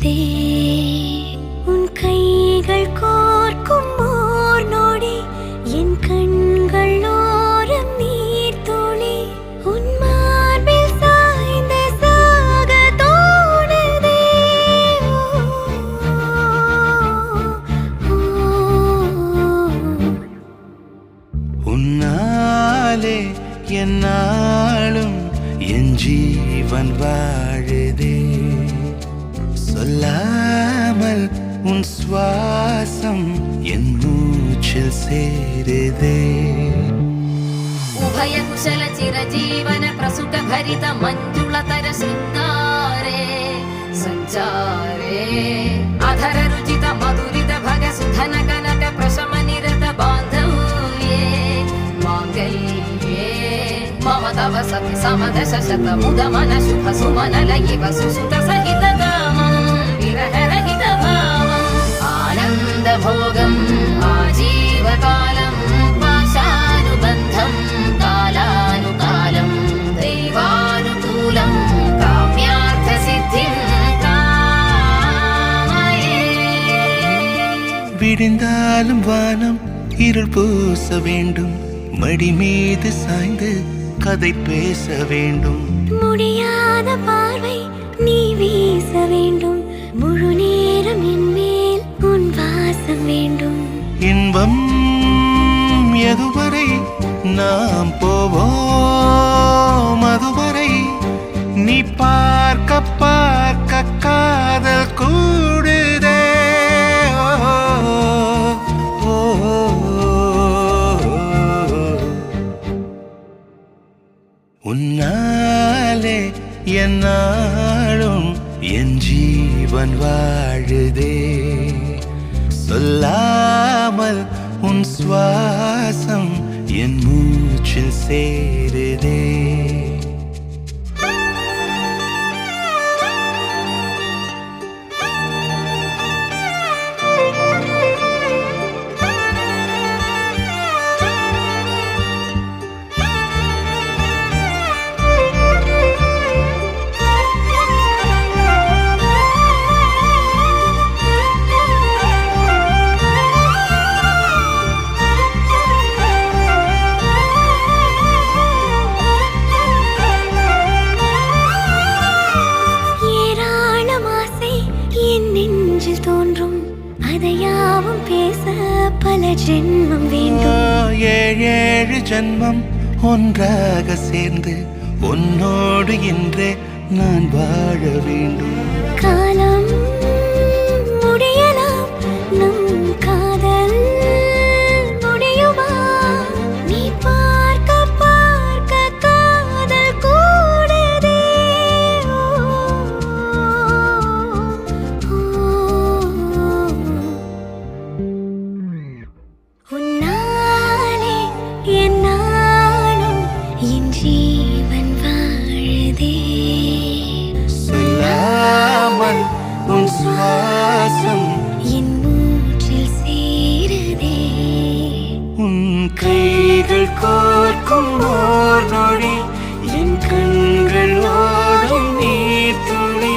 சேருதே உன் கைகள் கோர்க்கும் ஓர் நொடி என் கண்கள் ஓரம் நீர் துளி உன் மார்பில் சாய்ந்து சாக தோணுதே உன்னாலே என்னாலும் என் ஜீவன் வாழுதே சொல்லாமல் உன் சுவாசம் என் மூச்சில் சேருதே उभय कुशल चिरजीवन प्रसुख भरित मंजुलतर शृंगारे संचारे अधर रुचित मधुरित भग सुधन कनक प्रशम निरत बांधव्ये मांगल्ये मम तव सति समदश शत मुद मन शुभ सुमन लयिव सुसुत सहित कामं विरह रहित भावम् आनंद भोगम् आजीवकालम् पाशानुबन्धम् कालानुकालम् दैवानुकूलम् काम्यार्थ सिद्धिं कामये விடிந்தாலும் வானம் இருள் பூச வேண்டும் மடி மீது சாய்ந்து கதை பேச வேண்டும் முடியாத பார்வை நீ வீச வேண்டும் முழு நேரம் என் மேல் உன் வாசம் வேண்டும் இன்பம் எதுவரை நாம் போவோம் அதுவரை நீ பார்க்க பார்க்க காதல் கூடுதே ஓ, ஓ, உன்னாலே என்னாலும் என் ஜீவன் வாழுதே சொல்லாமல் உன் சுவாசம் என் மூச்சில் சேருதே நெஞ்சில் தோன்றும் அதையாவும் பேச பல ஜென்மம் வேண்டும் ஏழு ஜென்மம் ஒன்றாக சேர்ந்து உன்னோடு இன்றே நான் வாழ வேண்டும் காலம் முடியலாம் நம் காதல் முடியுமா நீ பார்க்க பார்க்க காதல் கூடுதே உன்னாலே என்னாலும் என் ஜீவன் வாழுதே சொல்லாமல் உன் சுவாசம் என் மூச்சில் சேருதே உன் கைகள் கோர்க்கும் ஓர் நொடி என் கண்கள் ஓடும் நீர் துளி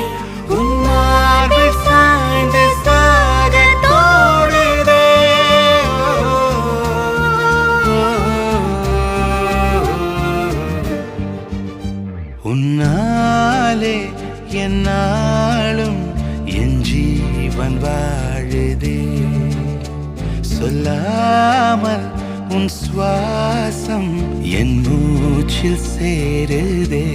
உன் மார்பில் சாய்ந்து சாக தோணுதே உன்னாலே என்னாலும் என் ஜீவன் வாழுதே சொல்லாமல் உன் சுவாசம் என் மூச்சில் சேருதே